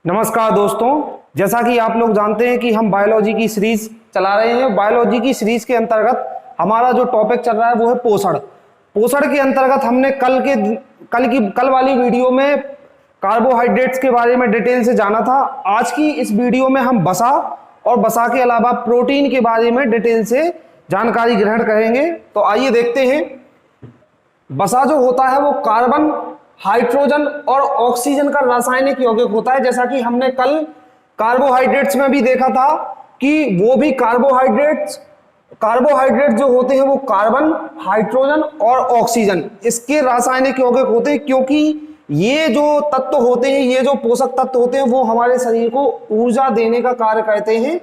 नमस्कार दोस्तों, जैसा कि आप लोग जानते हैं कि हम बायोलॉजी की सीरीज चला रहे हैं। बायोलॉजी की सीरीज के अंतर्गत हमारा जो टॉपिक चल रहा है वो है पोषण। पोषण के अंतर्गत हमने कल वाली वीडियो में कार्बोहाइड्रेट्स के बारे में डिटेल से जाना था। आज की इस वीडियो में हम वसा और वसा के अलावा प्रोटीन के बारे में डिटेल से जानकारी ग्रहण करेंगे। तो आइए देखते हैं। वसा जो होता है वो कार्बन, हाइड्रोजन और ऑक्सीजन का रासायनिक यौगिक होता है। जैसा कि हमने कल कार्बोहाइड्रेट्स में भी देखा था कि वो भी कार्बोहाइड्रेट जो होते हैं वो कार्बन, हाइड्रोजन और ऑक्सीजन इसके रासायनिक यौगिक होते हैं, क्योंकि ये जो तत्व होते हैं, ये जो पोषक तत्व होते हैं वो हमारे शरीर को ऊर्जा देने का कार्य करते हैं।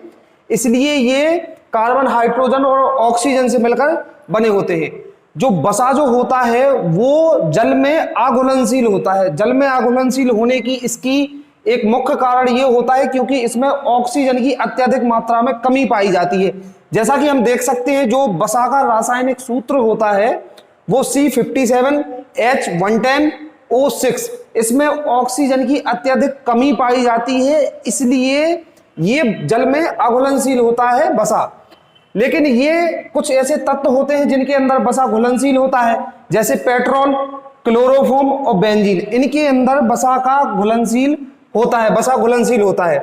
इसलिए ये कार्बन, हाइड्रोजन और ऑक्सीजन से मिलकर बने होते हैं। जो वसा जो होता है वो जल में अघुलनशील होता है। जल में अघुलनशील होने की इसकी एक मुख्य कारण ये होता है क्योंकि इसमें ऑक्सीजन की अत्यधिक मात्रा में कमी पाई जाती है। जैसा कि हम देख सकते हैं, जो वसा का रासायनिक सूत्र होता है वो C57H110O6, इसमें ऑक्सीजन की अत्यधिक कमी पाई जाती है, इसलिए ये जल में अघुलनशील होता है वसा। लेकिन ये कुछ ऐसे तत्व होते हैं जिनके अंदर वसा घुलनशील होता है, जैसे पेट्रोल, क्लोरोफॉर्म और बेंजीन। इनके अंदर वसा का घुलनशील होता है, वसा घुलनशील होता है।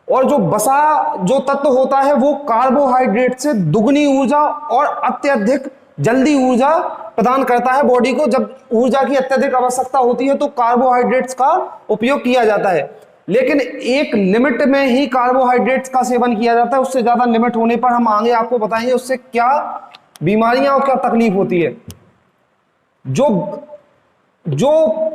और जो वसा जो तत्व होता है वो कार्बोहाइड्रेट से दुगनी ऊर्जा और अत्यधिक जल्दी ऊर्जा प्रदान करता है बॉडी को। जब ऊर्जा की अत्यधिक आवश्यकता होती है तो कार्बोहाइड्रेट्स का उपयोग किया जाता है, लेकिन एक लिमिट में ही कार्बोहाइड्रेट्स का सेवन किया जाता है। उससे ज्यादा लिमिट होने पर हम आगे आपको बताएंगे उससे क्या बीमारियां और क्या तकलीफ होती है। जो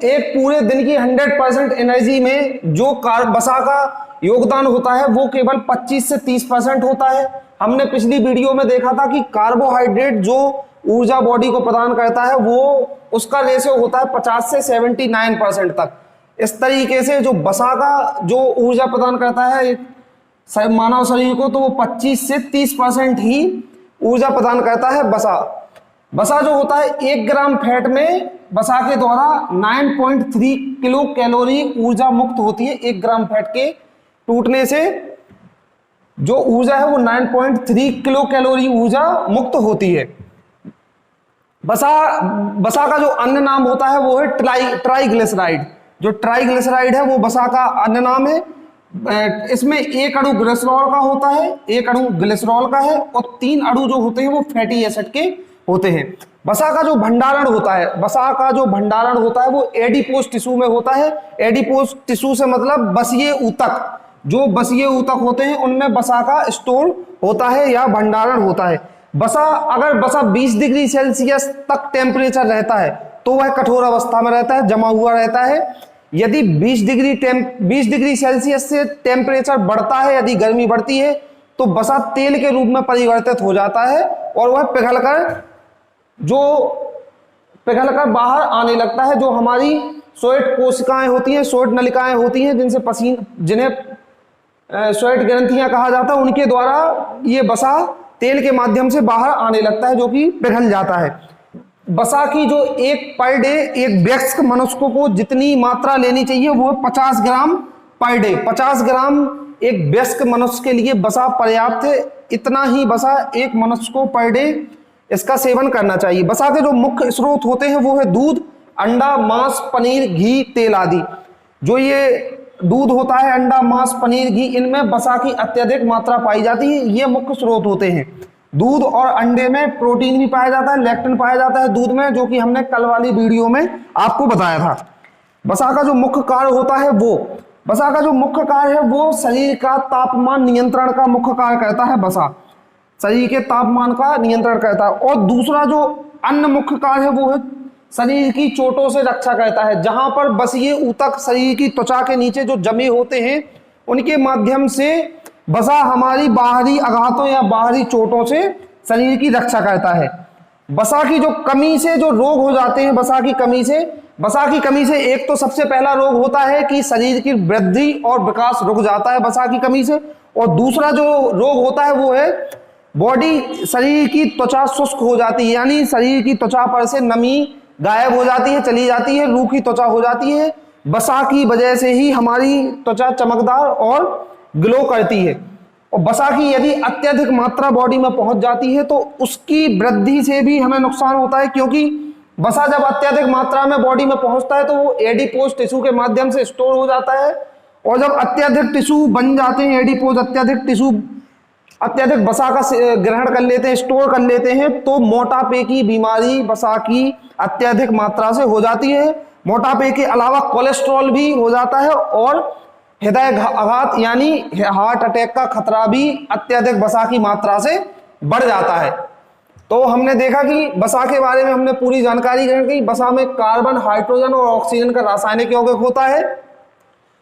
एक पूरे दिन की 100% एनर्जी में जो वसा का योगदान होता है वो केवल 25 से 30% होता है। हमने पिछली वीडियो में देखा था कि कार्बोहाइड्रेट जो ऊर्जा बॉडी को प्रदान करता है वो उसका रेशियो होता है 50 से 79% तक। इस तरीके से जो वसा का जो ऊर्जा प्रदान करता है मानव शरीर को, तो वो 25 से 30% ही ऊर्जा प्रदान करता है वसा। वसा जो होता है 1 ग्राम फैट में वसा के द्वारा 9.3 किलो कैलोरी ऊर्जा मुक्त होती है। 1 ग्राम फैट के टूटने से जो ऊर्जा है वो 9.3 किलो कैलोरी ऊर्जा मुक्त होती है। वसा का जो अन्य नाम होता है वो है ट्राइग्लिसराइड। जो ट्राइग्लिसराइड है वो वसा का अन्य नाम है। इसमें एक अणु ग्लिसरॉल का होता है, एक अणु ग्लिसरॉल का है और 3 अणु जो होते हैं वो फैटी एसिड के होते हैं। वसा का जो भंडारण होता है वो एडिपोज टिश्यू में होता है। एडिपोज टिश्यू से मतलब बसीय ऊतक, जो बसीय ऊतक होते हैं उनमें वसा का स्टोर होता है या भंडारण होता है। अगर वसा 20 डिग्री सेल्सियस तक टेम्परेचर रहता है तो वह कठोर अवस्था में रहता है, जमा हुआ रहता है। यदि 20 डिग्री सेल्सियस से टेम्परेचर बढ़ता है, यदि गर्मी बढ़ती है तो वसा तेल के रूप में परिवर्तित हो जाता है और वह पिघलकर बाहर आने लगता है। जो हमारी स्वेट कोशिकाएं होती हैं, स्वेट नलिकाएं होती हैं, जिन्हें स्वेट ग्रंथियां कहा जाता है, उनके द्वारा ये वसा तेल के माध्यम से बाहर आने लगता है, जो कि पिघल जाता है। वसा की जो पर डे एक वयस्क मनुष्य को जितनी मात्रा लेनी चाहिए वो 50 ग्राम पर डे। 50 ग्राम एक वयस्क मनुष्य के लिए वसा पर्याप्त है। इतना ही वसा एक मनुष्य को पर डे इसका सेवन करना चाहिए। वसा के जो मुख्य स्रोत होते हैं वो है दूध, अंडा, मांस, पनीर, घी, तेल आदि। जो ये दूध होता है, अंडा, मांस, पनीर, घी, इनमें वसा की अत्यधिक मात्रा पाई जाती है। ये मुख्य स्रोत होते हैं। दूध और अंडे में प्रोटीन भी पाया जाता है, लेक्टिन पाया जाता है दूध में, जो कि हमने कल वाली वीडियो में आपको बताया था। वसा का जो मुख्य कार्य होता है वो शरीर का तापमान नियंत्रण का मुख्य कार्य करता है। वसा शरीर के तापमान का नियंत्रण करता है। और दूसरा जो अन्य मुख्य कार्य है वो है शरीर की चोटों से रक्षा करता है। जहां पर बसीय ऊतक शरीर की त्वचा के नीचे जो जमे होते हैं उनके माध्यम से वसा हमारी बाहरी आघातों या बाहरी चोटों से शरीर की रक्षा करता है। वसा की जो कमी से जो रोग हो जाते हैं, वसा की कमी से एक तो सबसे पहला रोग होता है कि शरीर की वृद्धि और विकास रुक जाता है वसा की कमी से। और दूसरा जो रोग होता है वो है शरीर की त्वचा शुष्क हो जाती है, यानी शरीर की त्वचा पर से नमी गायब हो जाती है, चली जाती है, रूखी त्वचा हो जाती है, वसा की वजह से ही हमारी त्वचा चमकदार और ग्लो करती है। और वसा की यदि अत्यधिक मात्रा बॉडी में पहुंच जाती है तो उसकी वृद्धि से भी हमें नुकसान होता है, क्योंकि वसा जब अत्यधिक मात्रा में बॉडी में पहुंचता है तो वो एडिपोज टिश्यू के माध्यम से स्टोर हो जाता है, और जब अत्यधिक टिश्यू बन जाते हैं, एडिपोज अत्यधिक टिश्यू अत्यधिक वसा का ग्रहण कर लेते हैं, स्टोर कर लेते हैं, तो मोटापे की बीमारी वसा की अत्यधिक मात्रा से हो जाती है। मोटापे के अलावा कोलेस्ट्रॉल भी हो जाता है, और हृदय आघात यानी हार्ट अटैक का खतरा भी अत्यधिक वसा की मात्रा से बढ़ जाता है। तो हमने देखा कि वसा के बारे में हमने पूरी जानकारी ग्रहण की। वसा में कार्बन, हाइड्रोजन और ऑक्सीजन का रासायनिक यौगिक होता है।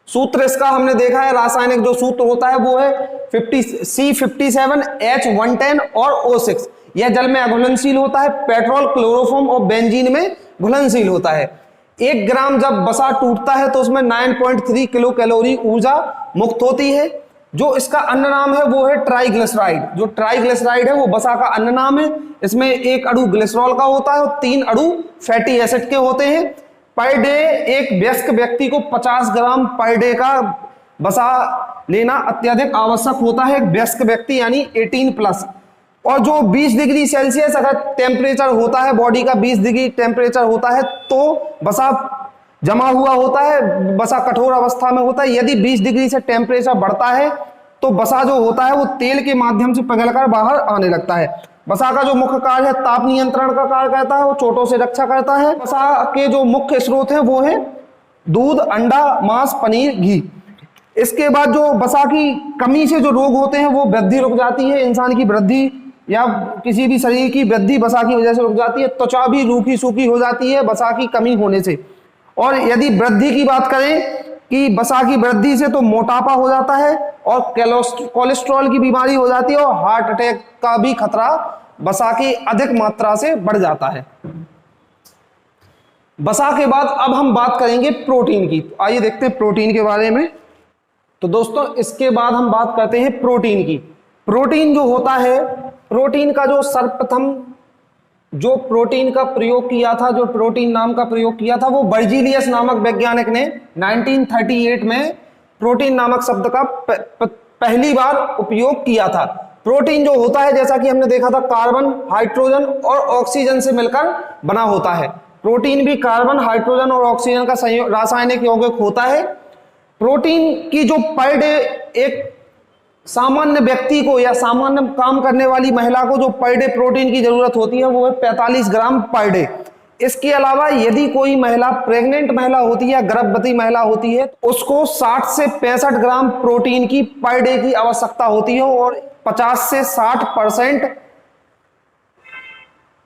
सूत्र इसका हमने देखा है, रासायनिक जो सूत्र होता है वो है C57H110 और O6। यह जल में अघुलनशील होता है, पेट्रोल, क्लोरोफॉर्म और बेंजीन में घुलनशील होता है। 1 ग्राम जब वसा टूटता है तो उसमें 9.3 किलो कैलोरी ऊर्जा मुक्त होती है। जो इसका अन्य नाम है वो है ट्राइग्लिसराइड। जो ट्राइग्लिसराइड है वो वसा का अन्य नाम है। इसमें 1 अणु ग्लिसरॉल का होता है और 3 अणु फैटी एसिड के होते हैं। पर डे एक वयस्क व्यक्ति को 50 ग्राम पर डे का वसा लेना अत्यधिक आवश्यक होता है, एक वयस्क व्यक्ति यानी 18+। और जो 20 डिग्री सेल्सियस अगर टेम्परेचर होता है, बॉडी का 20 डिग्री टेम्परेचर होता है तो वसा जमा हुआ होता है, वसा कठोर अवस्था में होता है। यदि 20 डिग्री से टेम्परेचर बढ़ता है तो वसा जो होता है वो तेल के माध्यम से पिघलकर बाहर आने लगता है। वसा का जो मुख्य कार्य है ताप नियंत्रण का कार्य करता है, वो चोटों से रक्षा करता है। वसा के जो मुख्य स्रोत हैं वो है दूध, अंडा, मांस, पनीर, घी। इसके बाद जो वसा की कमी से जो रोग होते हैं वो वृद्धि रुक जाती है, इंसान की वृद्धि या किसी भी शरीर की वृद्धि वसा की वजह से रुक जाती है। त्वचा भी रूखी सूखी हो जाती है वसा की कमी होने से। और यदि वृद्धि की बात करें कि वसा की वृद्धि से तो मोटापा हो जाता है और कोलेस्ट्रॉल की बीमारी हो जाती है और हार्ट अटैक का भी खतरा वसा की अधिक मात्रा से बढ़ जाता है। वसा के बाद अब हम बात करेंगे प्रोटीन की। तो आइए देखते हैं प्रोटीन के बारे में। तो दोस्तों इसके बाद हम बात करते हैं प्रोटीन की। प्रोटीन जो होता है, प्रोटीन का जो सर्वप्रथम जो प्रोटीन का प्रयोग किया था, जो प्रोटीन नाम का प्रयोग किया था, वो बर्जीलियस नामक वैज्ञानिक ने 1938 में प्रोटीन नामक शब्द का पहली बार उपयोग किया था। प्रोटीन जो होता है जैसा कि हमने देखा था कार्बन, हाइड्रोजन और ऑक्सीजन से मिलकर बना होता है। प्रोटीन भी कार्बन, हाइड्रोजन और ऑक्सीजन का रासायनिक यौगिक होता है। प्रोटीन की जो पर डे एक सामान्य व्यक्ति को या सामान्य काम करने वाली महिला को जो पर डे प्रोटीन की जरूरत होती है वो है 45 ग्राम पर डे। इसके अलावा यदि कोई महिला प्रेग्नेंट महिला होती है या गर्भवती महिला होती है तो उसको 60 से 65 ग्राम प्रोटीन की पर डे की आवश्यकता होती है, और 50 से 60%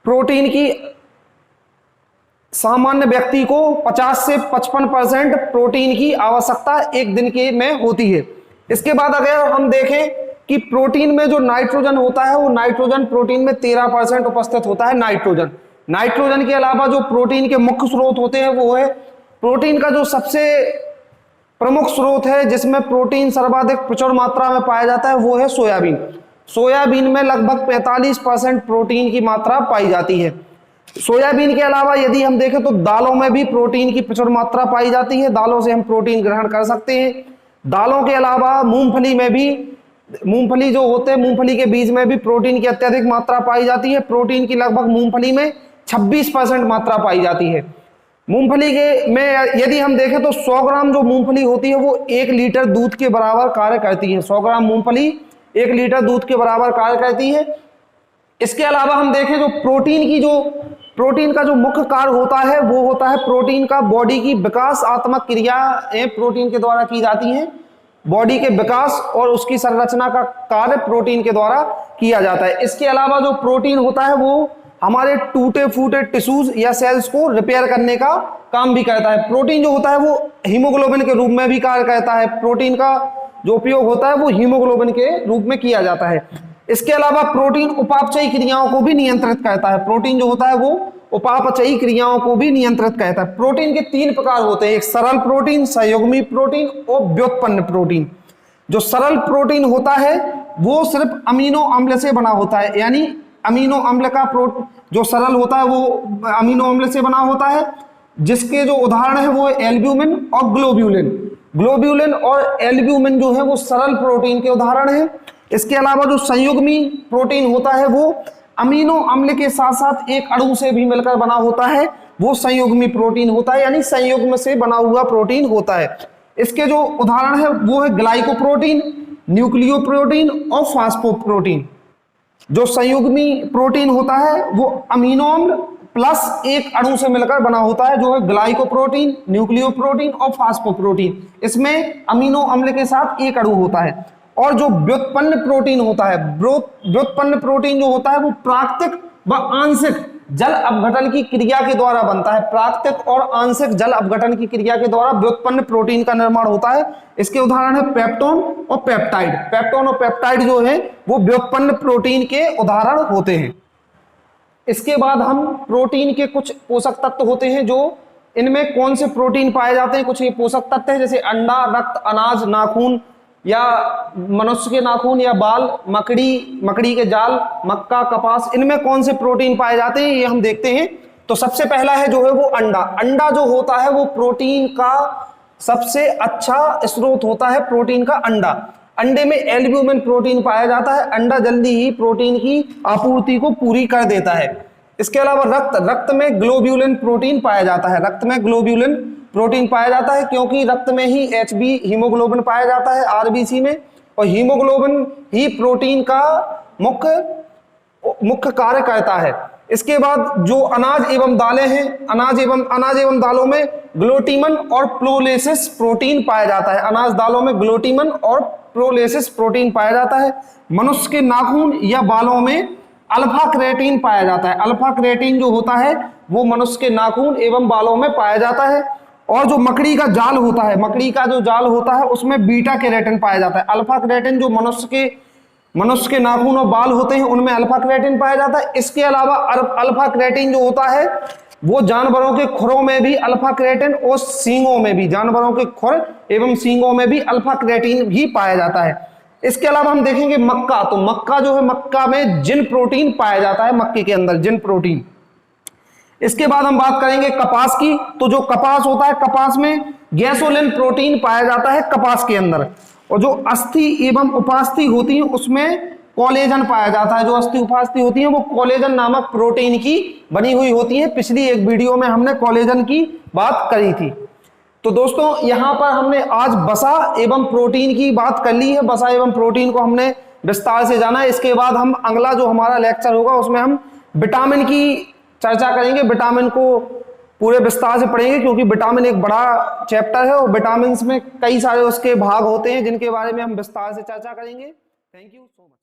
प्रोटीन की सामान्य व्यक्ति को 50 से 55% प्रोटीन की आवश्यकता एक दिन के में होती है। इसके बाद अगर हम देखें कि प्रोटीन में जो नाइट्रोजन होता है वो नाइट्रोजन प्रोटीन में 13% उपस्थित होता है। नाइट्रोजन के अलावा जो प्रोटीन के मुख्य स्रोत होते हैं वो है प्रोटीन का जो सबसे प्रमुख स्रोत है जिसमें प्रोटीन सर्वाधिक प्रचुर मात्रा में पाया जाता है वो है सोयाबीन। सोयाबीन में लगभग 45% प्रोटीन की मात्रा पाई जाती है। सोयाबीन के अलावा यदि हम देखें तो दालों में भी प्रोटीन की प्रचुर मात्रा पाई जाती है, दालों से हम प्रोटीन ग्रहण कर सकते हैं। दालों के अलावा मूंगफली में भी, मूंगफली जो होते हैं मूंगफली के बीज में भी प्रोटीन की अत्यधिक मात्रा पाई जाती है। प्रोटीन की लगभग मूंगफली में 26% मात्रा पाई जाती है। मूंगफली के में यदि हम देखें तो 100 ग्राम जो मूंगफली होती है वो 1 लीटर दूध के बराबर कार्य करती है। 100 ग्राम मूंगफली 1 लीटर दूध के बराबर कार्य करती है। इसके अलावा हम देखें जो प्रोटीन का जो मुख्य कार्य होता है वो होता है प्रोटीन का बॉडी की विकासात्मक क्रियाएं प्रोटीन के द्वारा की जाती हैं। बॉडी के विकास और उसकी संरचना का कार्य प्रोटीन के द्वारा किया जाता है। इसके अलावा जो प्रोटीन होता है वो हमारे टूटे फूटे टिश्यूज या सेल्स को रिपेयर करने का काम भी करता है। प्रोटीन जो होता है वो हीमोग्लोबिन के रूप में भी कार्य करता है। प्रोटीन का जो उपयोग होता है वो हीमोग्लोबिन के रूप में किया जाता है। इसके अलावा प्रोटीन उपापचयी क्रियाओं को भी नियंत्रित करता है। प्रोटीन जो होता है वो उपापचयी क्रियाओं को भी नियंत्रित करता है। प्रोटीन के 3 प्रकार होते हैं, एक सरल प्रोटीन, संयुग्मी प्रोटीन और व्युत्पन्न प्रोटीन। जो सरल प्रोटीन होता है वो सिर्फ अमीनो अम्ल से बना होता है, यानी अमीनो अम्ल का जो सरल होता है वो अमीनो अम्ल से बना होता है। जिसके जो उदाहरण है वो एल्ब्यूमिन और ग्लोब्यूलिन। ग्लोब्यूलिन और एल्ब्यूमिन जो है वो सरल प्रोटीन के उदाहरण है। इसके अलावा जो संयुग्मी प्रोटीन होता है वो अमीनो अम्ल के साथ साथ एक अणु से भी मिलकर बना होता है, वो संयुग्मी प्रोटीन होता है, यानी संयुग्म से बना हुआ प्रोटीन होता है। इसके जो उदाहरण है वो है ग्लाइकोप्रोटीन, न्यूक्लियोप्रोटीन और फास्फोप्रोटीन। जो संयुग्मी प्रोटीन होता है वो अमीनो अम्ल प्लस एक अणु से मिलकर बना होता है, जो है ग्लाइकोप्रोटीन, न्यूक्लियोप्रोटीन और फास्फोप्रोटीन। इसमें अमीनो अम्ल के साथ एक अणु होता है। और जो व्युत्पन्न प्रोटीन होता है, व्युत्पन्न प्रोटीन जो होता है वो प्राकृतिक व आंशिक जल अपघटन की क्रिया के द्वारा बनता है। प्राकृतिक और आंशिक जल अपघटन की क्रिया के द्वारा व्युत्पन्न प्रोटीन का निर्माण होता है। इसके उदाहरण है पेप्टोन और पेप्टाइड। पेप्टोन और पेप्टाइड जो है वो व्युत्पन्न प्रोटीन के उदाहरण होते हैं। इसके बाद हम प्रोटीन के कुछ पोषक तत्व होते हैं, जो इनमें कौन से प्रोटीन पाए जाते हैं। कुछ ये पोषक तत्व है जैसे अंडा, रक्त, अनाज, नाखून या मनुष्य के नाखून या बाल, मकड़ी के जाल, मक्का, कपास, इनमें कौन से प्रोटीन पाए जाते हैं ये हम देखते हैं। तो सबसे पहला है जो है वो अंडा। अंडा जो होता है वो प्रोटीन का सबसे अच्छा स्रोत होता है, प्रोटीन का अंडा। अंडे में एल्ब्यूमिन प्रोटीन पाया जाता है। अंडा जल्दी ही प्रोटीन की आपूर्ति को पूरी कर देता है। इसके अलावा रक्त में ग्लोब्यूलिन प्रोटीन पाया जाता है। रक्त में ग्लोब्यूलिन प्रोटीन पाया जाता है क्योंकि रक्त में ही HB हीमोग्लोबिन पाया जाता है RBC में, और हीमोग्लोबिन ही प्रोटीन का मुख्य कार्य करता है। इसके बाद जो अनाज एवं दालें हैं, अनाज एवं दालों में ग्लूटामिन और प्रोलेसिस प्रोटीन पाया जाता है। अनाज दालों में ग्लूटामिन और प्रोलेसिस प्रोटीन पाया जाता है। मनुष्य के नाखून या बालों में अल्फा क्रेटीन पाया जाता है। अल्फा क्रेटीन जो होता है वो मनुष्य के नाखून एवं बालों में पाया जाता है। और जो मकड़ी का जाल होता है, मकड़ी का जो जाल होता है उसमें बीटा केराटिन पाया जाता है। अल्फा केराटिन जो मनुष्य के नाखून और बाल होते हैं उनमें अल्फा केराटिन पाया जाता है। इसके अलावा अल्फा केराटिन जो होता है वो जानवरों के खुरों में भी अल्फा केराटिन और सींगों में भी, जानवरों के खुर एवं सींगों में भी अल्फा केराटिन भी पाया जाता है। इसके अलावा हम देखेंगे मक्का। तो मक्का जो है, मक्का में जिन प्रोटीन पाया जाता है, मक्के के अंदर जिन प्रोटीन। इसके बाद हम बात करेंगे कपास की। तो जो कपास होता है, कपास में गैसोलिन प्रोटीन पाया जाता है कपास के अंदर। और जो अस्थि एवं उपास्थि होती है उसमें कोलेजन पाया जाता है। जो अस्थि उपास्थि होती है वो कोलेजन नामक प्रोटीन की बनी हुई होती है। पिछली एक वीडियो में हमने कोलेजन की बात करी थी। तो दोस्तों यहाँ पर हमने आज वसा एवं प्रोटीन की बात कर ली है। वसा एवं प्रोटीन को हमने विस्तार से जाना है। इसके बाद हम अगला जो हमारा लेक्चर होगा उसमें हम विटामिन की चर्चा करेंगे। विटामिन को पूरे विस्तार से पढ़ेंगे क्योंकि विटामिन एक बड़ा चैप्टर है और विटामिन में कई सारे उसके भाग होते हैं जिनके बारे में हम विस्तार से चर्चा करेंगे। Thank you so much.